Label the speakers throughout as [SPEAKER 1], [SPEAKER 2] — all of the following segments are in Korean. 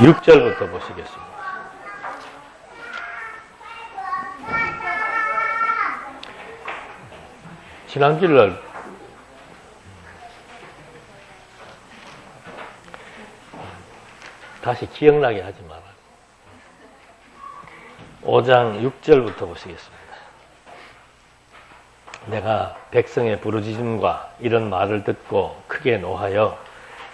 [SPEAKER 1] 6절부터 보시겠습니다. 지난 주일날 다시 기억나게 하지 마라. 5장 6절부터 보시겠습니다. 내가 백성의 부르짖음과 이런 말을 듣고 크게 노하여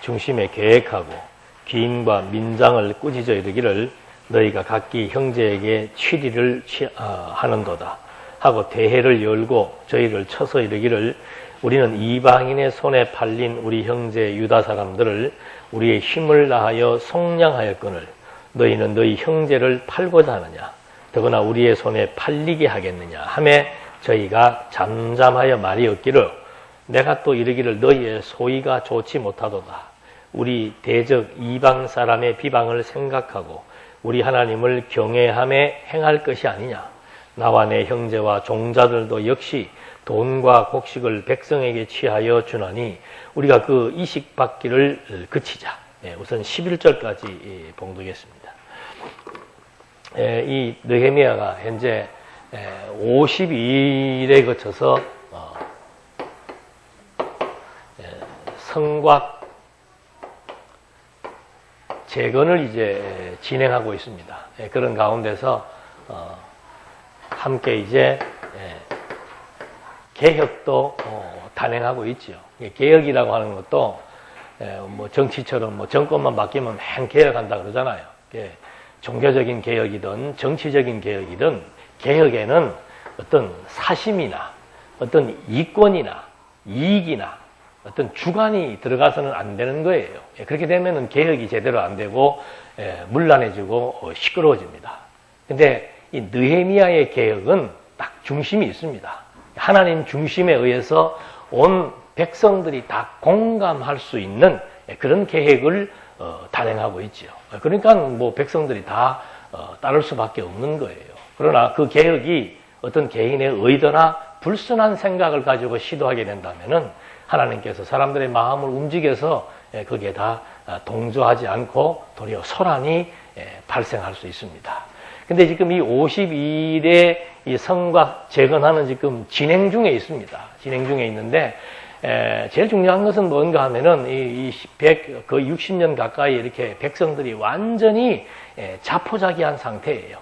[SPEAKER 1] 중심에 계획하고 귀인과 민장을 꾸짖어 이르기를 너희가 각기 형제에게 취리를 하는도다 하고 대회를 열고 저희를 쳐서 이르기를 우리는 이방인의 손에 팔린 우리 형제 유다 사람들을 우리의 힘을 다하여 속량하였거늘 너희는 너희 형제를 팔고자 하느냐 더구나 우리의 손에 팔리게 하겠느냐 하매 저희가 잠잠하여 말이 없기를 내가 또 이르기를 너희의 소위가 좋지 못하도다 우리 대적 이방 사람의 비방을 생각하고 우리 하나님을 경외하며 행할 것이 아니냐 나와 내 형제와 종자들도 역시 돈과 곡식을 백성에게 취하여 주나니 우리가 그 이식 받기를 그치자. 우선 11절까지 봉독했습니다. 이 느헤미야가 현재 52일에 거쳐서 성곽 재건을 이제 진행하고 있습니다. 그런 가운데서 함께 이제 개혁도 단행하고 있죠. 개혁이라고 하는 것도 뭐 정치처럼 뭐 정권만 바뀌면 맹 개혁한다 그러잖아요. 종교적인 개혁이든 정치적인 개혁이든 개혁에는 어떤 사심이나 어떤 이권이나 이익이나 어떤 주관이 들어가서는 안 되는 거예요. 그렇게 되면은 개혁이 제대로 안 되고 문란해지고 시끄러워집니다. 근데 이 느헤미야의 개혁은 딱 중심이 있습니다. 하나님 중심에 의해서 온 백성들이 다 공감할 수 있는 그런 계획을 단행하고 있죠. 그러니까 뭐 백성들이 다 따를 수밖에 없는 거예요. 그러나 그 계획이 어떤 개인의 의도나 불순한 생각을 가지고 시도하게 된다면은 하나님께서 사람들의 마음을 움직여서 거기에 다 동조하지 않고 도리어 소란이 발생할 수 있습니다. 근데 지금 이 52일의 이 성곽 재건하는 지금 진행 중에 있습니다. 진행 중에 있는데, 제일 중요한 것은 뭔가 하면은 거의 60년 가까이 이렇게 백성들이 완전히 자포자기한 상태예요.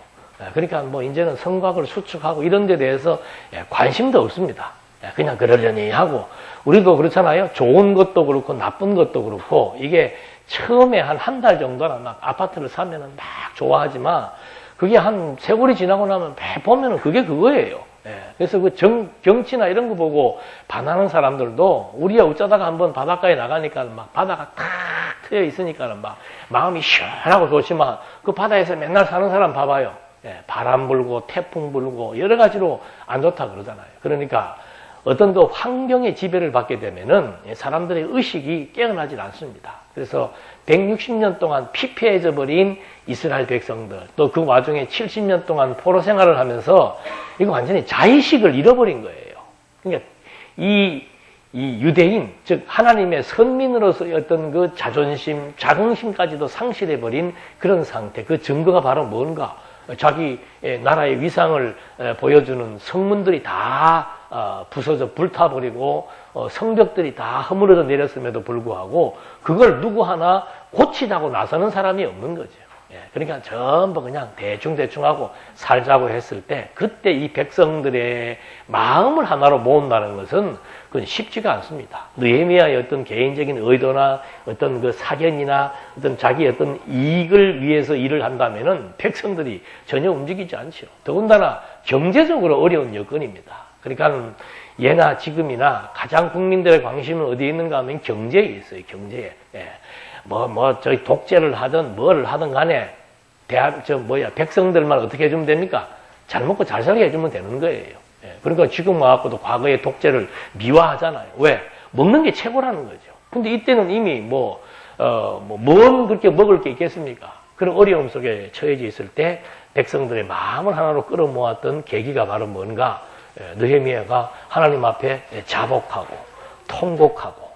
[SPEAKER 1] 그러니까 뭐 이제는 성곽을 수축하고 이런 데 대해서 관심도 없습니다. 그냥 그러려니 하고, 우리도 그렇잖아요. 좋은 것도 그렇고 나쁜 것도 그렇고, 이게 처음에 한 달 정도는 막 아파트를 사면은 막 좋아하지만, 그게 한 세월이 지나고 나면 보면은 그게 그거예요. 그래서 그 경치나 이런 거 보고 반하는 사람들도 우리가 어쩌다가 한번 바닷가에 나가니까 막 바다가 탁 트여 있으니까 막 마음이 시원하고 좋지만 그 바다에서 맨날 사는 사람 봐봐요. 바람 불고 태풍 불고 여러 가지로 안 좋다 그러잖아요. 그러니까 어떤 그 환경의 지배를 받게 되면은 사람들의 의식이 깨어나질 않습니다. 그래서 160년 동안 피폐해져 버린 이스라엘 백성들, 또 그 와중에 70년 동안 포로 생활을 하면서 이거 완전히 자의식을 잃어버린 거예요. 그러니까 이 유대인, 즉 하나님의 선민으로서의 어떤 그 자존심, 자긍심까지도 상실해버린 그런 상태, 그 증거가 바로 뭔가? 자기 나라의 위상을 보여주는 성문들이 다 부서져 불타버리고 성벽들이 다 허물어져 내렸음에도 불구하고 그걸 누구 하나 고치자고 나서는 사람이 없는 거죠. 그러니까 전부 그냥 대충대충 하고 살자고 했을 때 그때 이 백성들의 마음을 하나로 모은다는 것은 그건 쉽지가 않습니다. 느헤미야의 어떤 개인적인 의도나 어떤 그 사견이나 어떤 자기 어떤 이익을 위해서 일을 한다면은 백성들이 전혀 움직이지 않죠. 더군다나 경제적으로 어려운 여건입니다. 그러니까 예나 지금이나 가장 국민들의 관심은 어디에 있는가 하면 경제에 있어요. 경제에. 저희 독재를 하든 뭐를 하든 간에 백성들만 어떻게 해주면 됩니까? 잘 먹고 잘 살게 해주면 되는 거예요. 그러니까 지금 와갖고도 과거의 독재를 미화하잖아요. 왜? 먹는 게 최고라는 거죠. 근데 이때는 이미 뭔 그렇게 먹을 게 있겠습니까? 그런 어려움 속에 처해져 있을 때 백성들의 마음을 하나로 끌어모았던 계기가 바로 뭔가? 느헤미야가 하나님 앞에 자복하고 통곡하고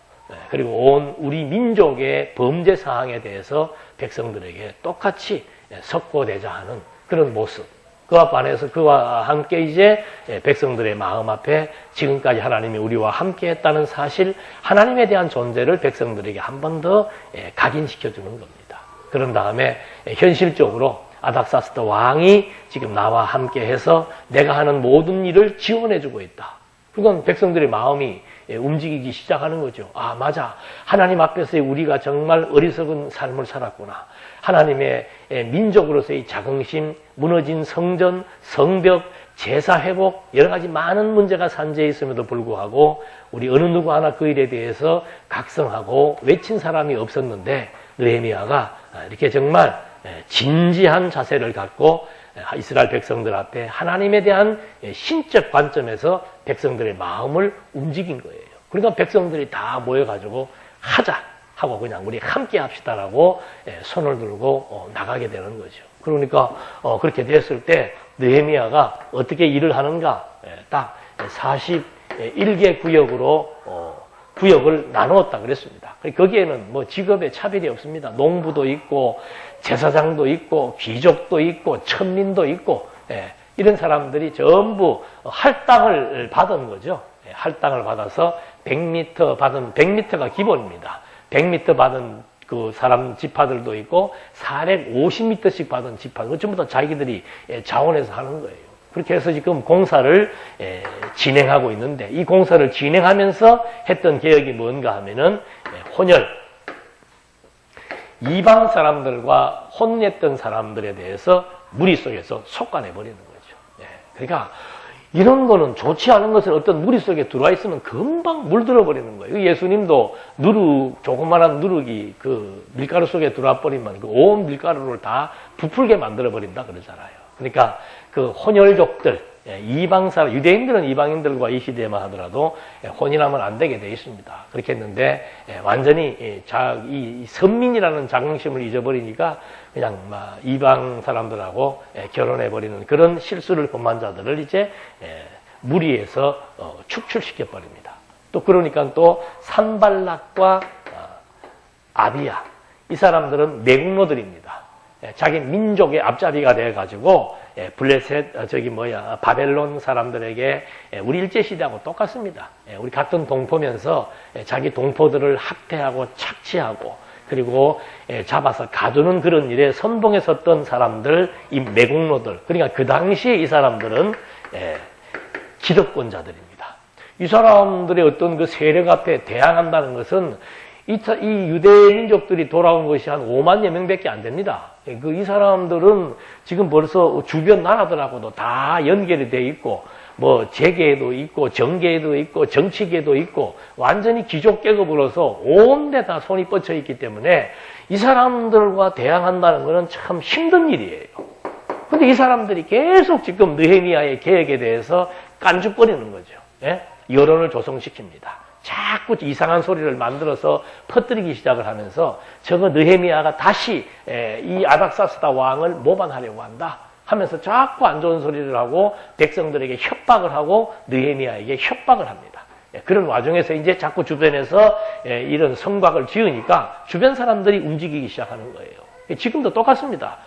[SPEAKER 1] 그리고 온 우리 민족의 범죄 사항에 대해서 백성들에게 똑같이 석고대자 하는 그런 모습. 그와 반해서 그와 함께 이제 백성들의 마음 앞에 지금까지 하나님이 우리와 함께 했다는 사실, 하나님에 대한 존재를 백성들에게 한 번 더 각인시켜 주는 겁니다. 그런 다음에 현실적으로 아닥사스다 왕이 지금 나와 함께 해서 내가 하는 모든 일을 지원해 주고 있다. 그건 백성들의 마음이 움직이기 시작하는 거죠. 아, 맞아. 하나님 앞에서 우리가 정말 어리석은 삶을 살았구나. 하나님의 민족으로서의 자긍심, 무너진 성전, 성벽, 제사 회복, 여러 가지 많은 문제가 산재해 있음에도 불구하고 우리 어느 누구 하나 그 일에 대해서 각성하고 외친 사람이 없었는데 느헤미야가 이렇게 정말 진지한 자세를 갖고 이스라엘 백성들 앞에 하나님에 대한 신적 관점에서 백성들의 마음을 움직인 거예요. 그러니까 백성들이 다 모여가지고 하자 하고 그냥 우리 함께 합시다라고 손을 들고 나가게 되는 거죠. 그러니까 그렇게 됐을 때 느헤미야가 어떻게 일을 하는가, 딱 41개 구역으로 구역을 나누었다 그랬습니다. 거기에는 뭐 직업의 차별이 없습니다. 농부도 있고 제사장도 있고 귀족도 있고 천민도 있고 이런 사람들이 전부 할당을 받은 거죠. 할당을 받아서 100m 받은, 100m가 기본입니다. 100m 받은 그 사람 지파들도 있고 450m씩 받은 지파들, 전부 다 자기들이 자원해서 하는 거예요. 그렇게 해서 지금 공사를 진행하고 있는데, 이 공사를 진행하면서 했던 개혁이 뭔가 하면은 혼혈, 이방 사람들과 혼냈던 사람들에 대해서 무리 속에서 속아내버리는 거죠. 그러니까 이런 거는 좋지 않은 것을 어떤 무리 속에 들어와 있으면 금방 물들어 버리는 거예요. 예수님도 조그만한 누룩이 그 밀가루 속에 들어와 버리면 그 온 밀가루를 다 부풀게 만들어 버린다 그러잖아요. 그러니까 그 혼혈족들, 이방 사람, 유대인들은 이방인들과 이 시대에만 하더라도 혼인하면 안 되게 돼 있습니다. 그렇게 했는데 완전히 이 선민이라는 자긍심을 잊어버리니까 그냥 막 이방 사람들하고 결혼해버리는 그런 실수를 범한 자들을 이제 무리해서 축출시켜 버립니다. 또 그러니까 또 산발락과 아비야, 이 사람들은 매국노들입니다. 자기 민족의 앞잡이가 돼가지고 블레셋 바벨론 사람들에게 우리 일제시대하고 똑같습니다. 우리 같은 동포면서 자기 동포들을 학대하고 착취하고 그리고 잡아서 가두는 그런 일에 선봉에 섰던 사람들, 이 매국노들. 그러니까 그 당시에 이 사람들은 기득권자들입니다. 이 사람들의 어떤 그 세력 앞에 대항한다는 것은 이 유대 민족들이 돌아온 것이 한 5만여 명밖에 안 됩니다. 이 사람들은 지금 벌써 주변 나라들하고도 다 연결이 돼 있고, 뭐 재계에도 있고, 정계에도 있고, 정치계에도 있고, 완전히 귀족 계급으로서 온 데 다 손이 뻗쳐 있기 때문에 이 사람들과 대항한다는 것은 참 힘든 일이에요. 근데 이 사람들이 계속 지금 느헤미야의 계획에 대해서 깐죽거리는 거죠. 여론을 조성시킵니다. 자꾸 이상한 소리를 만들어서 퍼뜨리기 시작을 하면서 저거 느헤미야가 다시 이 아닥사스다 왕을 모반하려고 한다 하면서 자꾸 안 좋은 소리를 하고 백성들에게 협박을 하고 느헤미야에게 협박을 합니다. 그런 와중에서 이제 자꾸 주변에서 이런 성곽을 지으니까 주변 사람들이 움직이기 시작하는 거예요. 지금도 똑같습니다.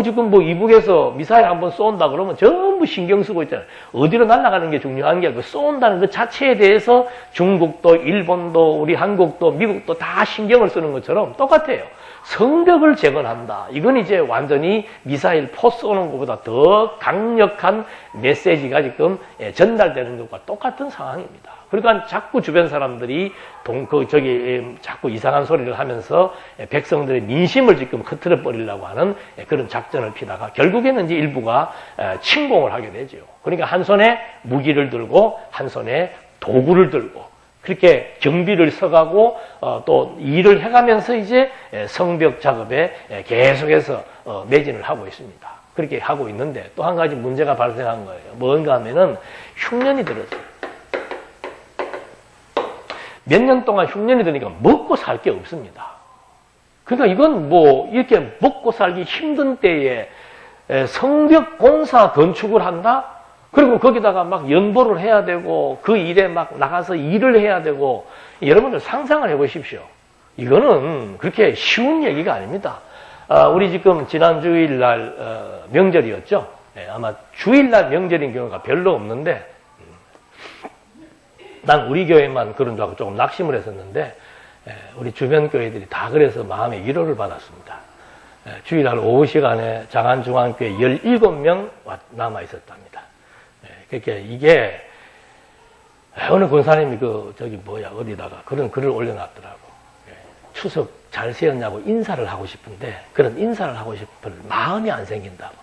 [SPEAKER 1] 지금 뭐 이북에서 미사일 한번 쏜다 그러면 전부 신경 쓰고 있잖아요. 어디로 날아가는 게 중요한 게 아니고 쏜다는 그 자체에 대해서 중국도 일본도 우리 한국도 미국도 다 신경을 쓰는 것처럼 똑같아요. 성벽을 재건한다. 이건 이제 완전히 미사일 포 쏘는 것보다 더 강력한 메시지가 지금 전달되는 것과 똑같은 상황입니다. 그러니까 자꾸 주변 사람들이 자꾸 이상한 소리를 하면서 백성들의 민심을 지금 흐트러 버리려고 하는 그런 작전을 피다가 결국에는 이제 일부가 침공을 하게 되죠. 그러니까 한 손에 무기를 들고 한 손에 도구를 들고 그렇게 경비를 서가고 또 일을 해가면서 이제 성벽 작업에 계속해서 매진을 하고 있습니다. 그렇게 하고 있는데 또 한 가지 문제가 발생한 거예요. 뭔가 하면은 흉년이 들었어요. 몇 년 동안 흉년이 드니까 먹고 살 게 없습니다. 그러니까 이건 뭐 이렇게 먹고 살기 힘든 때에 성벽 공사 건축을 한다? 그리고 거기다가 막 연보를 해야 되고 그 일에 막 나가서 일을 해야 되고 여러분들 상상을 해보십시오. 이거는 그렇게 쉬운 얘기가 아닙니다. 우리 지금 지난 주일날 명절이었죠. 아마 주일날 명절인 경우가 별로 없는데 난 우리 교회만 그런 줄 알고 조금 낙심을 했었는데 우리 주변 교회들이 다 그래서 마음의 위로를 받았습니다. 주일날 오후 시간에 장안중앙교회 17명 남아 있었답니다. 그러니까 이게 어느 권사님이 어디다가 그런 글을 올려놨더라고. 추석 잘 세웠냐고 인사를 하고 싶은데 그런 인사를 하고 싶을 마음이 안 생긴다고.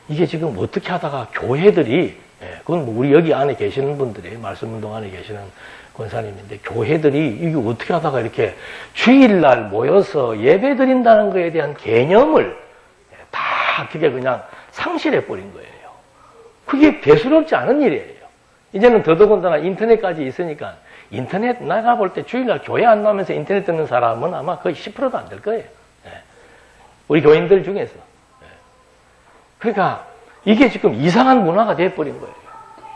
[SPEAKER 1] 이게 지금 어떻게 하다가 교회들이 그건 뭐 우리 여기 안에 계시는 분들이 말씀운동 안에 계시는 권사님인데 교회들이 이게 어떻게 하다가 이렇게 주일날 모여서 예배 드린다는 것에 대한 개념을 다 그게 그냥 상실해 버린 거예요. 그게 배수롭지 않은 일이에요. 이제는 더더군다나 인터넷까지 있으니까 인터넷 나가 볼 때 주일날 교회 안 나오면서 인터넷 듣는 사람은 아마 거의 10%도 안 될 거예요. 우리 교인들 중에서. 그러니까 이게 지금 이상한 문화가 돼버린 거예요.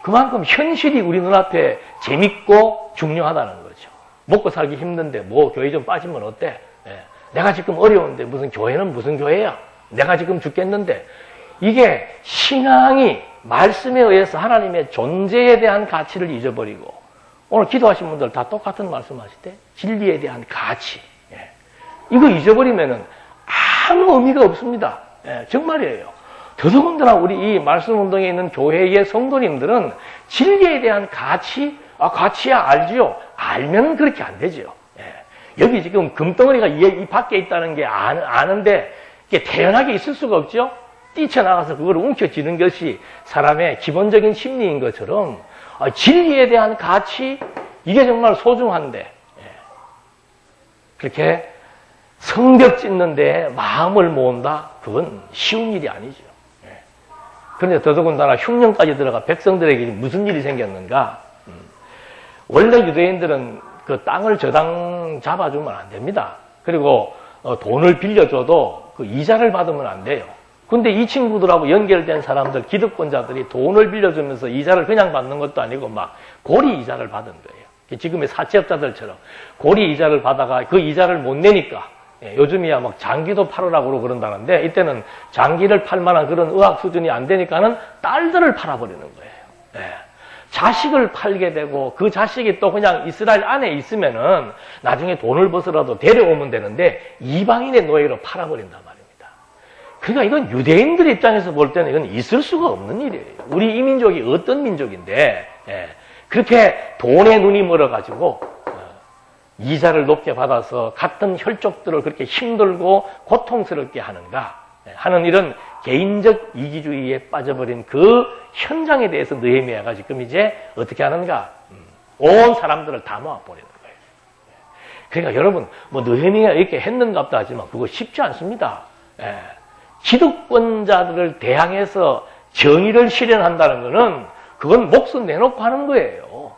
[SPEAKER 1] 그만큼 현실이 우리 눈앞에 재밌고 중요하다는 거죠. 먹고 살기 힘든데 뭐 교회 좀 빠지면 어때? 내가 지금 어려운데 무슨 교회는 무슨 교회야? 내가 지금 죽겠는데 이게 신앙이 말씀에 의해서 하나님의 존재에 대한 가치를 잊어버리고 오늘 기도하신 분들 다 똑같은 말씀하실 때 진리에 대한 가치 이거 잊어버리면은 아무 의미가 없습니다. 정말이에요. 더더군다나 우리 이 말씀운동에 있는 교회의 성도님들은 진리에 대한 가치야 알지요. 알면 그렇게 안 되죠. 여기 지금 금덩어리가 이 밖에 있다는 게 아는데 이게 태연하게 있을 수가 없죠. 뛰쳐나가서 그걸 움켜쥐는 것이 사람의 기본적인 심리인 것처럼 진리에 대한 가치 이게 정말 소중한데 그렇게 성벽 짓는 데 마음을 모은다? 그건 쉬운 일이 아니죠. 그런데 더더군다나 흉년까지 들어가 백성들에게 무슨 일이 생겼는가? 원래 유대인들은 그 땅을 저당 잡아주면 안 됩니다. 그리고 돈을 빌려줘도 그 이자를 받으면 안 돼요. 근데 이 친구들하고 연결된 사람들, 기득권자들이 돈을 빌려주면서 이자를 그냥 받는 것도 아니고 막 고리 이자를 받은 거예요. 지금의 사채업자들처럼 고리 이자를 받아가 그 이자를 못 내니까 요즘이야 막 장기도 팔으라고 그런다는데 이때는 장기를 팔 만한 그런 의학 수준이 안 되니까는 딸들을 팔아버리는 거예요. 자식을 팔게 되고 그 자식이 또 그냥 이스라엘 안에 있으면은 나중에 돈을 벌어서라도 데려오면 되는데 이방인의 노예로 팔아버린단 말입니다. 그러니까 이건 유대인들 입장에서 볼 때는 이건 있을 수가 없는 일이에요. 우리 이 민족이 어떤 민족인데 그렇게 돈에 눈이 멀어가지고 이자를 높게 받아서 같은 혈족들을 그렇게 힘들고 고통스럽게 하는가 하는 이런 개인적 이기주의에 빠져버린 그 현장에 대해서 느헤미야가 지금 이제 어떻게 하는가? 온 사람들을 다 모아버리는 거예요. 그러니까 여러분 뭐 느헤미야 이렇게 했는갑다 하지만 그거 쉽지 않습니다. 기득권자들을 대항해서 정의를 실현한다는 것은 그건 목숨 내놓고 하는 거예요.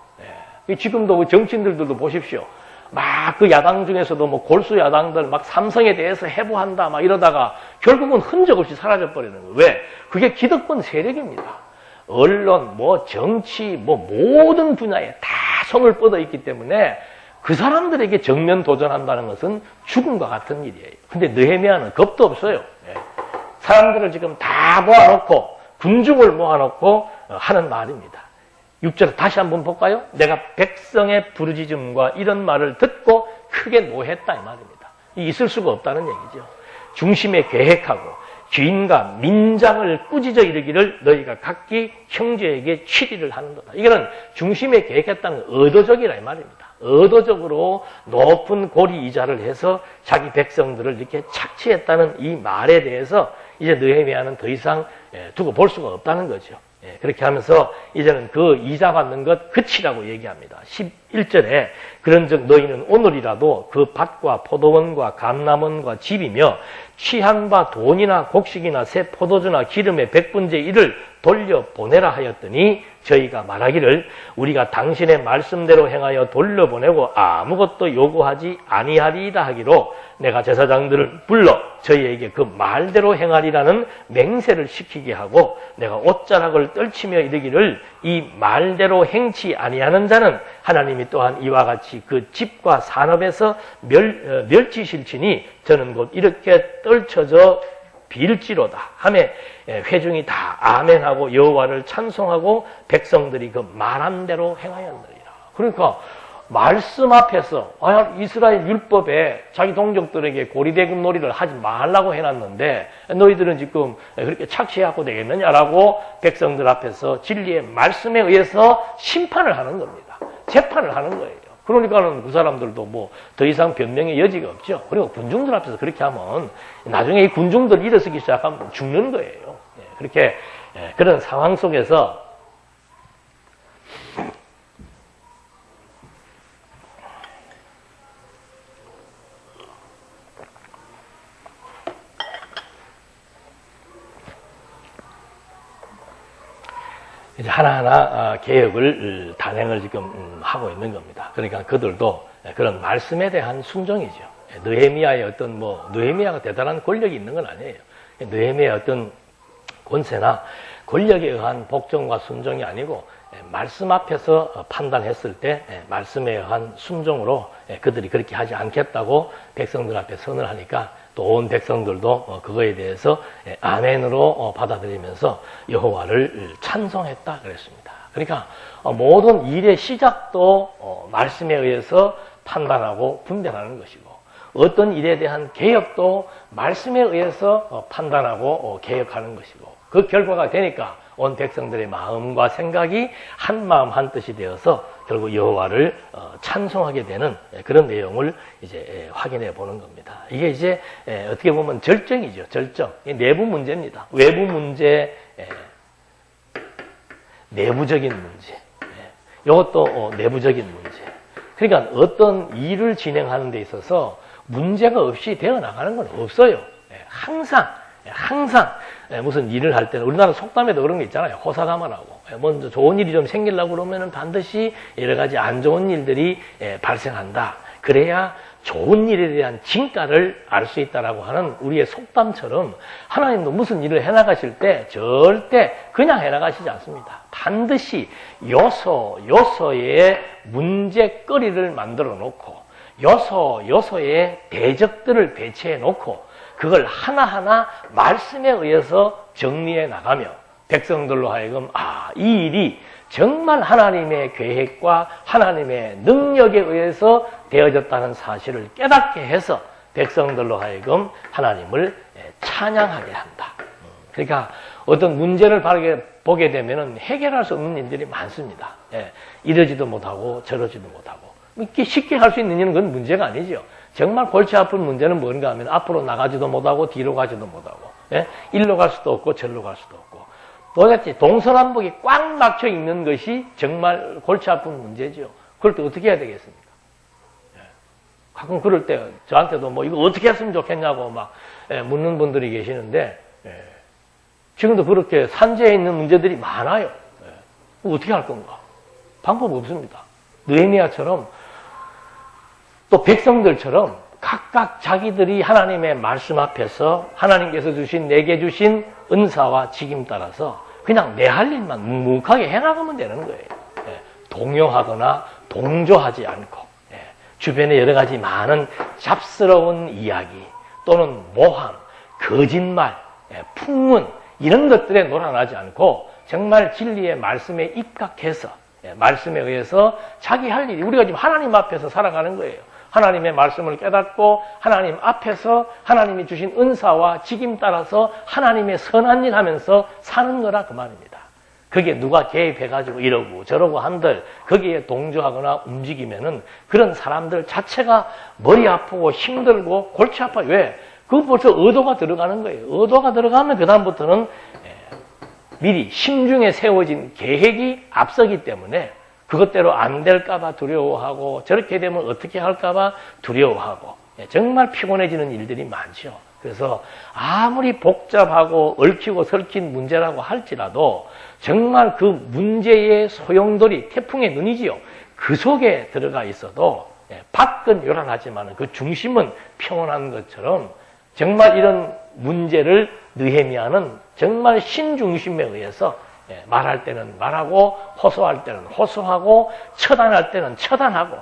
[SPEAKER 1] 지금도 정치인들도 보십시오. 막 그 야당 중에서도 뭐 골수 야당들 막 삼성에 대해서 해부한다 막 이러다가 결국은 흔적 없이 사라져 버리는 거예요. 왜? 그게 기득권 세력입니다. 언론, 뭐 정치, 뭐 모든 분야에 다 손을 뻗어 있기 때문에 그 사람들에게 정면 도전한다는 것은 죽음과 같은 일이에요. 근데 느헤미야는 겁도 없어요. 사람들을 지금 다 모아놓고 군중을 모아놓고 하는 말입니다. 6절 다시 한번 볼까요? 내가 백성의 부르짖음과 이런 말을 듣고 크게 노했다 이 말입니다. 있을 수가 없다는 얘기죠. 중심에 계획하고 귀인과 민장을 꾸짖어 이르기를 너희가 각기 형제에게 치리를 하는도다. 이거는 중심에 계획했다는 의도적이라 이 말입니다. 의도적으로 높은 고리 이자를 해서 자기 백성들을 이렇게 착취했다는 이 말에 대해서 이제 느헤미야는 더 이상 두고 볼 수가 없다는 거죠. 그렇게 하면서 이제는 그 이자 받는 것 그치라고 얘기합니다. 11절에 그런즉 너희는 오늘이라도 그 밭과 포도원과 감람원과 집이며 취한 바 돈이나 곡식이나 새 포도주나 기름의 100분의 1을 돌려보내라 하였더니 저희가 말하기를 우리가 당신의 말씀대로 행하여 돌려보내고 아무것도 요구하지 아니하리이다 하기로 내가 제사장들을 불러 저희에게 그 말대로 행하리라는 맹세를 시키게 하고 내가 옷자락을 떨치며 이르기를 이 말대로 행치 아니하는 자는 하나님이 또한 이와 같이 그 집과 산업에서 멸치실지니 저는 곧 이렇게 떨쳐져 빌지로다 하매 회중이 다 아멘하고 여호와를 찬송하고 백성들이 그 말한 대로 행하였느니라. 그러니까 말씀 앞에서 이스라엘 율법에 자기 동족들에게 고리대금 놀이를 하지 말라고 해놨는데 너희들은 지금 그렇게 착취해갖고 되겠느냐라고 백성들 앞에서 진리의 말씀에 의해서 심판을 하는 겁니다. 재판을 하는 거예요. 그러니까는 그 사람들도 뭐 더 이상 변명의 여지가 없죠. 그리고 군중들 앞에서 그렇게 하면 나중에 이 군중들 일어서기 시작하면 죽는 거예요. 그렇게 그런 상황 속에서 이제 하나하나 개혁을 단행을 지금 하고 있는 겁니다. 그러니까 그들도 그런 말씀에 대한 순종이죠. 느헤미야의 어떤 느헤미야가 대단한 권력이 있는 건 아니에요. 느헤미야의 어떤 권세나 권력에 의한 복종과 순종이 아니고 말씀 앞에서 판단했을 때 말씀에 의한 순종으로 그들이 그렇게 하지 않겠다고 백성들 앞에 선을 하니까 또 온 백성들도 그거에 대해서 아멘으로 받아들이면서 여호와를 찬송했다 그랬습니다. 그러니까 모든 일의 시작도 말씀에 의해서 판단하고 분별하는 것이고 어떤 일에 대한 개혁도 말씀에 의해서 판단하고 개혁하는 것이고 그 결과가 되니까 온 백성들의 마음과 생각이 한 마음 한 뜻이 되어서 결국 여호와를 찬송하게 되는 그런 내용을 이제 확인해 보는 겁니다. 이게 이제 어떻게 보면 절정이죠. 절정. 내부 문제입니다. 외부 문제, 내부적인 문제. 이것도 내부적인 문제. 그러니까 어떤 일을 진행하는 데 있어서 문제가 없이 되어 나가는 건 없어요. 항상 무슨 일을 할 때는 우리나라 속담에도 그런 게 있잖아요. 호사다마라고. 먼저 좋은 일이 좀 생기려고 그러면은 반드시 여러 가지 안 좋은 일들이 발생한다. 그래야 좋은 일에 대한 진가를 알 수 있다라고 하는 우리의 속담처럼 하나님도 무슨 일을 해나가실 때 절대 그냥 해나가시지 않습니다. 반드시 요소의 문제거리를 만들어 놓고 요소의 대적들을 배치해 놓고 그걸 하나하나 말씀에 의해서 정리해 나가며 백성들로 하여금 이 일이 정말 하나님의 계획과 하나님의 능력에 의해서 되어졌다는 사실을 깨닫게 해서 백성들로 하여금 하나님을 찬양하게 한다. 그러니까 어떤 문제를 보게 되면 해결할 수 없는 일들이 많습니다. 이러지도 못하고 저러지도 못하고 이렇게 쉽게 할 수 있는 일은 그건 문제가 아니죠. 정말 골치 아픈 문제는 뭔가 하면 앞으로 나가지도 못하고 뒤로 가지도 못하고 일로 갈 수도 없고 절로 갈 수도 없고 도대체 동서남북이 꽉 막혀 있는 것이 정말 골치 아픈 문제죠. 그럴 때 어떻게 해야 되겠습니까? 가끔 그럴 때 저한테도 이거 어떻게 했으면 좋겠냐고 막 묻는 분들이 계시는데 지금도 그렇게 산재해 있는 문제들이 많아요. 어떻게 할 건가? 방법 없습니다. 느헤미야처럼 또 백성들처럼 각각 자기들이 하나님의 말씀 앞에서 하나님께서 내게 주신 은사와 직임 따라서 그냥 내 할 일만 묵묵하게 해나가면 되는 거예요. 동요하거나 동조하지 않고 주변에 여러 가지 많은 잡스러운 이야기 또는 모함, 거짓말, 풍문 이런 것들에 놀아나지 않고 정말 진리의 말씀에 입각해서 말씀에 의해서 자기 할 일이 우리가 지금 하나님 앞에서 살아가는 거예요. 하나님의 말씀을 깨닫고 하나님 앞에서 하나님이 주신 은사와 직임 따라서 하나님의 선한 일 하면서 사는 거라 그 말입니다. 거기에 누가 개입해가지고 이러고 저러고 한들 거기에 동조하거나 움직이면은 그런 사람들 자체가 머리 아프고 힘들고 골치 아파요. 왜? 그거 벌써 의도가 들어가는 거예요. 의도가 들어가면 그다음부터는 미리 심중에 세워진 계획이 앞서기 때문에 그것대로 안 될까봐 두려워하고 저렇게 되면 어떻게 할까봐 두려워하고 정말 피곤해지는 일들이 많죠. 그래서 아무리 복잡하고 얽히고 설킨 문제라고 할지라도 정말 그 문제의 소용돌이, 태풍의 눈이지요. 그 속에 들어가 있어도 밖은 요란하지만 그 중심은 평온한 것처럼 정말 이런 문제를 느헤미야는 정말 신중심에 의해서 말할 때는 말하고 호소할 때는 호소하고 처단할 때는 처단하고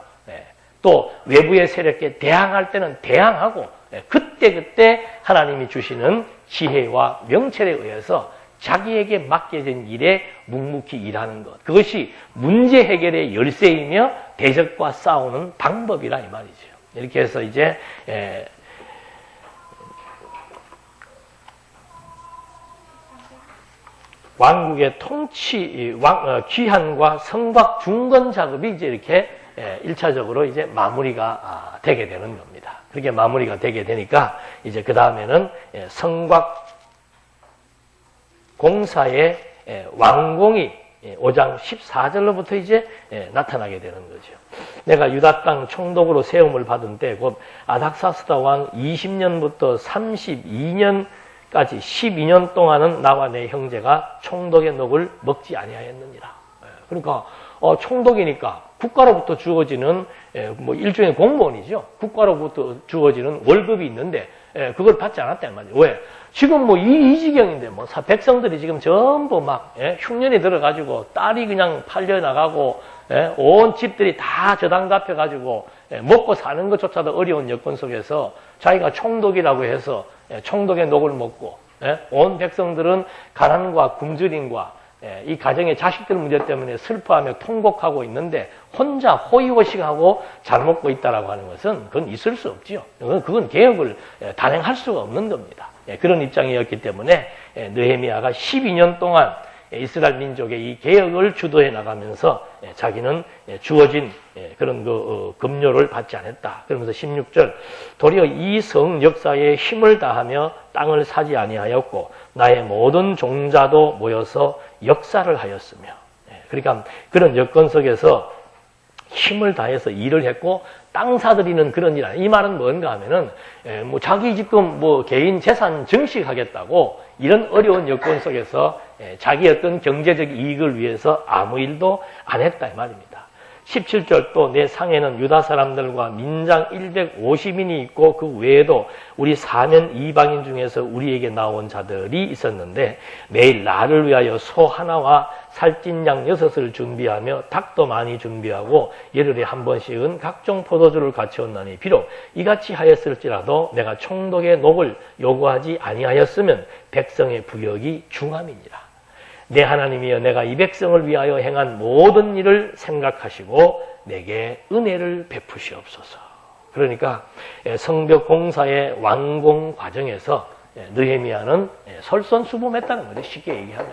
[SPEAKER 1] 또 외부의 세력에 대항할 때는 대항하고 그때그때 하나님이 주시는 지혜와 명철에 의해서 자기에게 맡겨진 일에 묵묵히 일하는 것. 그것이 문제 해결의 열쇠이며 대적과 싸우는 방법이라 이 말이죠. 이렇게 해서 이제 왕국의 통치, 귀환과 성곽 중건 작업이 이제 이렇게 1차적으로 이제 마무리가 되게 되는 겁니다. 그렇게 마무리가 되게 되니까 이제 그 다음에는 성곽 공사의 완공이 5장 14절로부터 이제 나타나게 되는 거죠. 내가 유다 땅 총독으로 세움을 받은 때 곧 아닥사스다 왕 20년부터 32년까지 12년 동안은 나와 내 형제가 총독의 녹을 먹지 아니하였느니라. 그러니까 총독이니까 국가로부터 주어지는 뭐 일종의 공무원이죠. 국가로부터 주어지는 월급이 있는데 그걸 받지 않았단 말이에요. 왜? 지금 뭐 이 지경인데 뭐 백성들이 지금 전부 막 흉년이 들어가지고 딸이 그냥 팔려 나가고 온 집들이 다 저당 잡혀가지고 먹고 사는 것조차도 어려운 여건 속에서 자기가 총독이라고 해서 총독의 녹을 먹고 온 백성들은 가난과 굶주림과 이 가정의 자식들 문제 때문에 슬퍼하며 통곡하고 있는데 혼자 호의호식하고 잘 먹고 있다라고 하는 것은 그건 있을 수 없지요. 그건 개혁을 단행할 수가 없는 겁니다. 그런 입장이었기 때문에 느헤미야가 12년 동안 이스라엘 민족의 이 개혁을 주도해 나가면서 자기는 주어진 그런 급료를 받지 않았다. 그러면서 16절 도리어 이 성 역사에 힘을 다하며 땅을 사지 아니하였고 나의 모든 종자도 모여서 역사를 하였으며 그러니까 그런 여건 속에서 힘을 다해서 일을 했고 땅 사들이는 그런 일 아니에요. 이 말은 뭔가 하면은 뭐 자기 지금 뭐 개인 재산 증식하겠다고 이런 어려운 여건 속에서 자기 어떤 경제적 이익을 위해서 아무 일도 안 했다 이 말입니다. 17절 또 내 상에는 유다 사람들과 민장 150인이 있고 그 외에도 우리 사면 이방인 중에서 우리에게 나온 자들이 있었는데 매일 나를 위하여 소 하나와 살찐 양 6을 준비하며 닭도 많이 준비하고 열흘에 한 번씩은 각종 포도주를 갖추었나니 비록 이같이 하였을지라도 내가 총독의 녹을 요구하지 아니하였으면 백성의 부역이 중함이니라. 내 하나님이여 내가 이 백성을 위하여 행한 모든 일을 생각하시고 내게 은혜를 베푸시옵소서. 그러니까 성벽 공사의 완공 과정에서 느헤미야는 솔선수범했다는 거죠. 쉽게 얘기하면.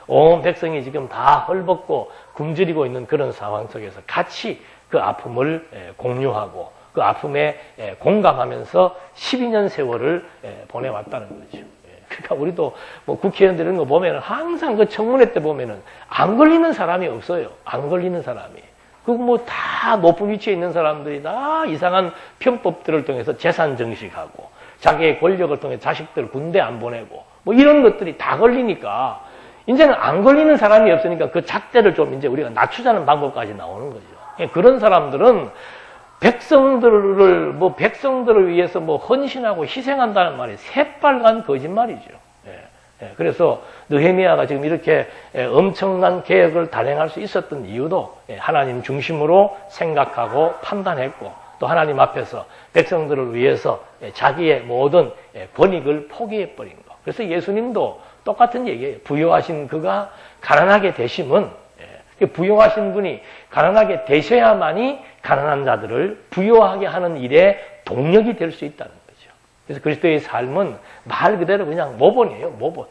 [SPEAKER 1] 온 백성이 지금 다 헐벗고 굶주리고 있는 그런 상황 속에서 같이 그 아픔을 공유하고 그 아픔에 공감하면서 12년 세월을 보내왔다는 거죠. 그러니까 우리도 뭐 국회의원들 이런 거 보면은 항상 그 청문회 때 보면은 안 걸리는 사람이 없어요. 안 걸리는 사람이. 그 뭐 다 높은 위치에 있는 사람들이 다 이상한 편법들을 통해서 재산 증식하고 자기의 권력을 통해 자식들 군대 안 보내고 뭐 이런 것들이 다 걸리니까 이제는 안 걸리는 사람이 없으니까 그 잣대를 좀 이제 우리가 낮추자는 방법까지 나오는 거죠. 그런 사람들은 백성들을 위해서 뭐 헌신하고 희생한다는 말이 새빨간 거짓말이죠. 그래서 느헤미야가 지금 이렇게 엄청난 개혁을 단행할 수 있었던 이유도 하나님 중심으로 생각하고 판단했고 또 하나님 앞에서 백성들을 위해서 자기의 모든 권익을 포기해버린 것. 그래서 예수님도 똑같은 얘기예요. 부유하신 그가 가난하게 되심은 부유하신 분이 가난하게 되셔야만이 가난한 자들을 부유하게 하는 일에 동력이 될 수 있다는 거죠. 그래서 그리스도의 삶은 말 그대로 그냥 모본이에요. 모본.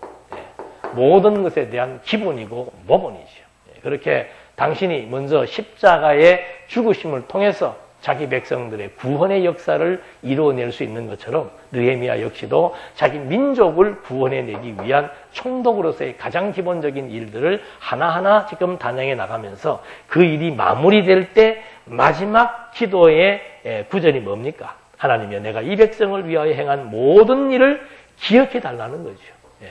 [SPEAKER 1] 모든 것에 대한 기본이고 모본이죠. 그렇게 당신이 먼저 십자가의 죽으심을 통해서 자기 백성들의 구원의 역사를 이루어낼 수 있는 것처럼 느헤미야 역시도 자기 민족을 구원해내기 위한 총독으로서의 가장 기본적인 일들을 하나하나 지금 단행해 나가면서 그 일이 마무리될 때 마지막 기도의 구절이 뭡니까? 하나님이여 내가 이 백성을 위하여 행한 모든 일을 기억해 달라는 거죠. 예.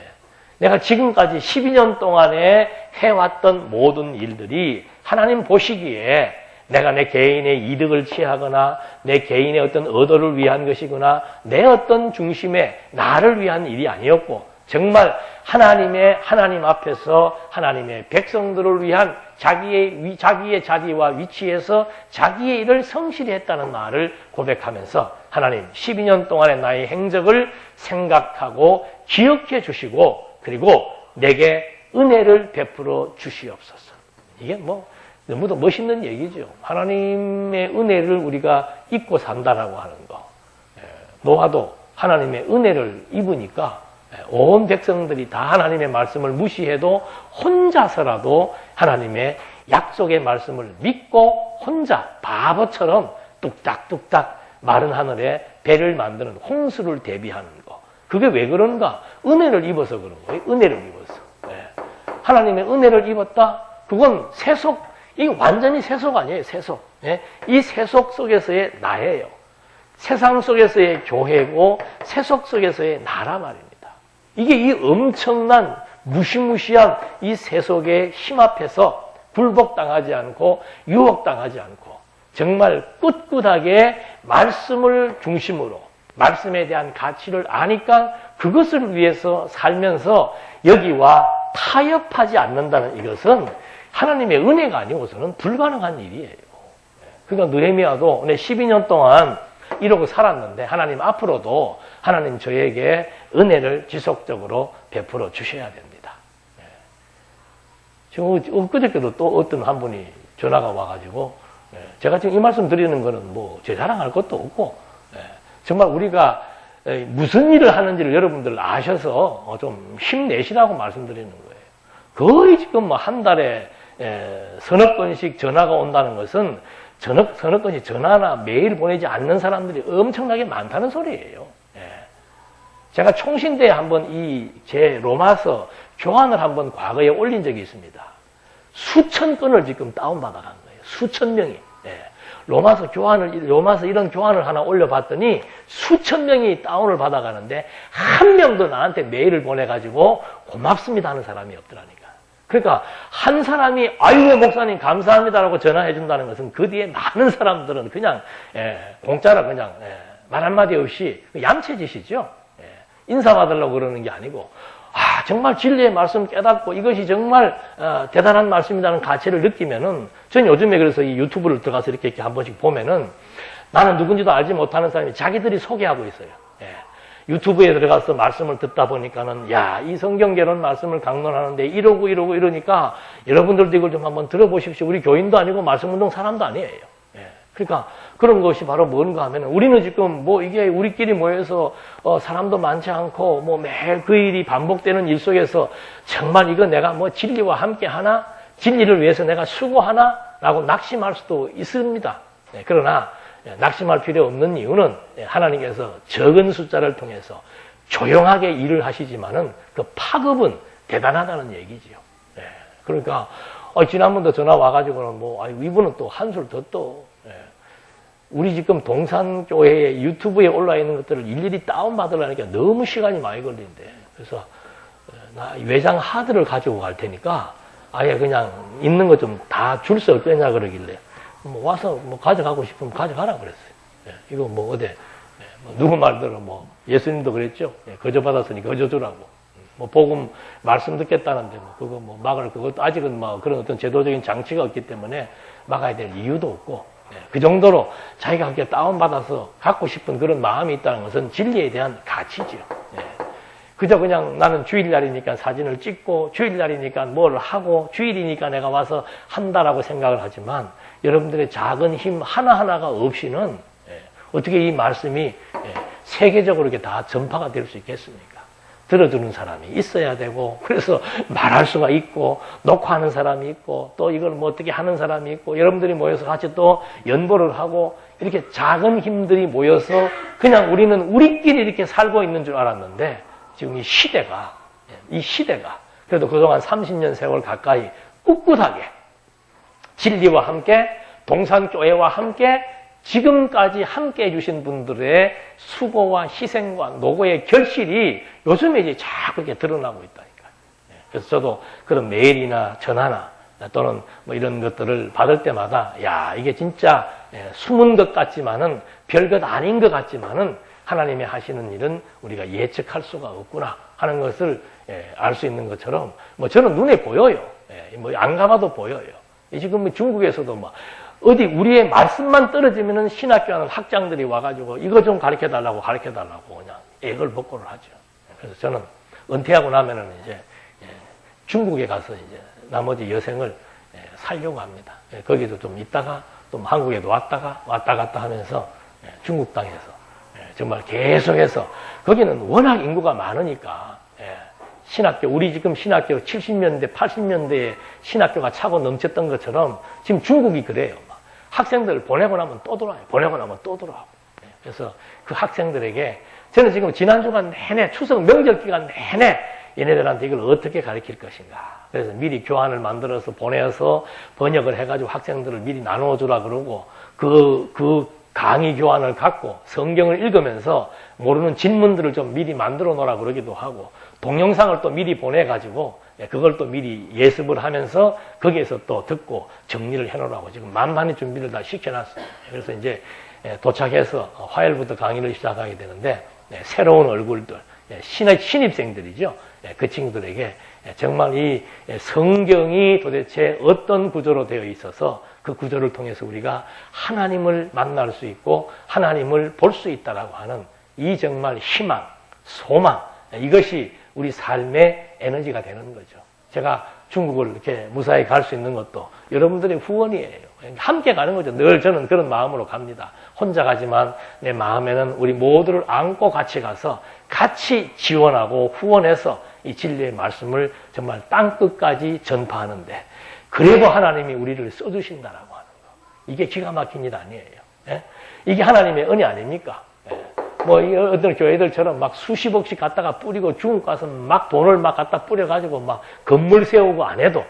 [SPEAKER 1] 내가 지금까지 12년 동안에 해왔던 모든 일들이 하나님 보시기에 내가 내 개인의 이득을 취하거나 내 개인의 어떤 의도를 위한 것이거나 내 어떤 중심에 나를 위한 일이 아니었고 정말 하나님 앞에서 하나님의 백성들을 위한 자기의 자리와 위치에서 자기의 일을 성실히 했다는 말을 고백하면서 하나님 12년 동안의 나의 행적을 생각하고 기억해 주시고 그리고 내게 은혜를 베풀어 주시옵소서. 이게 너무도 멋있는 얘기죠. 하나님의 은혜를 우리가 입고 산다라고 하는 거. 노아도 하나님의 은혜를 입으니까 온 백성들이 다 하나님의 말씀을 무시해도 혼자서라도 하나님의 약속의 말씀을 믿고 혼자 바보처럼 뚝딱뚝딱 마른 하늘에 배를 만드는 홍수를 대비하는 거. 그게 왜 그런가? 은혜를 입어서 그런 거예요. 은혜를 입어서. 하나님의 은혜를 입었다? 그건 세속, 이게 완전히 세속 아니에요. 세속. 이 세속 속에서의 나예요. 세상 속에서의 교회고 세속 속에서의 나라 말입니다. 이게 이 엄청난 무시무시한 이 세속의 힘 앞에서 굴복당하지 않고 유혹당하지 않고 정말 꿋꿋하게 말씀을 중심으로 말씀에 대한 가치를 아니까 그것을 위해서 살면서 여기와 타협하지 않는다는 이것은 하나님의 은혜가 아니고서는 불가능한 일이에요. 그러니까 느헤미야도 12년 동안 이러고 살았는데 하나님 앞으로도 하나님 저에게 은혜를 지속적으로 베풀어 주셔야 됩니다. 지금 엊그저께도 또 어떤 한 분이 전화가 와가지고 제가 지금 이 말씀 드리는 거는 제 자랑할 것도 없고 정말 우리가 무슨 일을 하는지를 여러분들 아셔서 좀 힘내시라고 말씀드리는 거예요. 거의 지금 한 달에 서너 건씩 전화가 온다는 것은 서너 건씩 전화나 메일 보내지 않는 사람들이 엄청나게 많다는 소리예요. 제가 총신대에 한번 제 로마서 교환을 한번 과거에 올린 적이 있습니다. 수천 건을 지금 다운받아 간 거예요. 수천 명이. 로마서 이런 교환을 하나 올려봤더니 수천 명이 다운을 받아가는데 한 명도 나한테 메일을 보내가지고 고맙습니다 하는 사람이 없더라니까. 그러니까 한 사람이 아유 목사님 감사합니다라고 전화해 준다는 것은 그 뒤에 많은 사람들은 그냥 공짜로 그냥 말 한마디 없이 얌체짓이죠. 인사받으려고 그러는 게 아니고 정말 진리의 말씀 깨닫고 이것이 정말 대단한 말씀이라는 가치를 느끼면은 전 요즘에 그래서 이 유튜브를 들어가서 이렇게 한 번씩 보면은 나는 누군지도 알지 못하는 사람이 자기들이 소개하고 있어요. 유튜브에 들어가서 말씀을 듣다 보니까는 이 성경개론 말씀을 강론하는데 이러니까 여러분들도 이걸 좀 한번 들어보십시오. 우리 교인도 아니고 말씀운동 사람도 아니에요. 그러니까 그런 것이 바로 뭔가 하면은 우리는 지금 이게 우리끼리 모여서 사람도 많지 않고 매일 그 일이 반복되는 일 속에서 정말 이거 내가 진리와 함께 하나? 진리를 위해서 내가 수고하나? 라고 낙심할 수도 있습니다. 그러나 낙심할 필요 없는 이유는 하나님께서 적은 숫자를 통해서 조용하게 일을 하시지만은 그 파급은 대단하다는 얘기지요. 그러니까 지난번도 전화 와가지고는 이분은 또 한술 더 또 우리 지금 동산교회에 유튜브에 올라 있는 것들을 일일이 다운받으려니까 너무 시간이 많이 걸린대. 그래서 나 외장 하드를 가지고 갈 테니까 아예 그냥 있는 거 좀 다 줄 수 없겠냐 그러길래 와서 가져가고 싶으면 가져가라 그랬어요. 이거 어디 누구 말대로 예수님도 그랬죠. 거저받았으니 거저주라고. 복음 말씀 듣겠다는데 그거 막을 그것도 아직은 그런 어떤 제도적인 장치가 없기 때문에 막아야 될 이유도 없고 그 정도로 자기가 함께 다운받아서 갖고 싶은 그런 마음이 있다는 것은 진리에 대한 가치죠. 그저 그냥 나는 주일날이니까 사진을 찍고 주일날이니까 뭘 하고 주일이니까 내가 와서 한다라고 생각을 하지만 여러분들의 작은 힘 하나하나가 없이는 어떻게 이 말씀이 세계적으로 이렇게 다 전파가 될 수 있겠습니까? 들어주는 사람이 있어야 되고 그래서 말할 수가 있고 녹화하는 사람이 있고 또 이걸 어떻게 하는 사람이 있고 여러분들이 모여서 같이 또 연보를 하고 이렇게 작은 힘들이 모여서 그냥 우리는 우리끼리 이렇게 살고 있는 줄 알았는데 지금 이 시대가 그래도 그동안 30년 세월 가까이 꿋꿋하게 진리와 함께 동산교회와 함께 지금까지 함께 해주신 분들의 수고와 희생과 노고의 결실이 요즘에 이제 자꾸 이렇게 드러나고 있다니까요. 그래서 저도 그런 메일이나 전화나 또는 뭐 이런 것들을 받을 때마다 야, 이게 진짜 숨은 것 같지만은 별것 아닌 것 같지만은 하나님이 하시는 일은 우리가 예측할 수가 없구나 하는 것을 알 수 있는 것처럼 뭐 저는 눈에 보여요. 뭐 안 가봐도 보여요. 지금 뭐 중국에서도 뭐 어디 우리의 말씀만 떨어지면은 신학교 하는 학장들이 와가지고 이거 좀 가르쳐 달라고 그냥 애걸복걸을 하죠. 그래서 저는 은퇴하고 나면은 이제 중국에 가서 이제 나머지 여생을 살려고 합니다. 거기도 좀 있다가 또 한국에도 왔다 갔다 하면서 중국 땅에서 정말 계속해서 거기는 워낙 인구가 많으니까 신학교, 우리 지금 신학교 70년대, 80년대에 신학교가 차고 넘쳤던 것처럼 지금 중국이 그래요. 학생들 보내고 나면 또 돌아와요. 보내고 나면 또 돌아오고. 그래서 그 학생들에게 저는 지금 지난 주간 내내 추석 명절 기간 내내 얘네들한테 이걸 어떻게 가르칠 것인가. 그래서 미리 교환을 만들어서 보내서 번역을 해가지고 학생들을 미리 나눠주라 그러고 그 강의 교환을 갖고 성경을 읽으면서 모르는 진문들을 좀 미리 만들어 놓으라 그러기도 하고 동영상을 또 미리 보내가지고 그걸 또 미리 예습을 하면서 거기에서 또 듣고 정리를 해놓으라고 지금 만반의 준비를 다 시켜놨어요. 그래서 이제 도착해서 화요일부터 강의를 시작하게 되는데 새로운 얼굴들, 신입생들이죠. 그 친구들에게 정말 이 성경이 도대체 어떤 구조로 되어 있어서 그 구조를 통해서 우리가 하나님을 만날 수 있고 하나님을 볼 수 있다라고 하는 이 정말 희망, 소망, 이것이 우리 삶의 에너지가 되는 거죠. 제가 중국을 이렇게 무사히 갈 수 있는 것도 여러분들의 후원이에요. 함께 가는 거죠. 늘 저는 그런 마음으로 갑니다. 혼자 가지만 내 마음에는 우리 모두를 안고 같이 가서 같이 지원하고 후원해서 이 진리의 말씀을 정말 땅끝까지 전파하는데 그래도 하나님이 우리를 써주신다라고 하는 거. 이게 기가 막힌 일 아니에요. 이게 하나님의 은혜 아닙니까? 뭐 어떤 교회들처럼 막 수십억씩 갖다가 뿌리고 중국 가서 막 돈을 막 갖다 뿌려가지고 막 건물 세우고 안 해도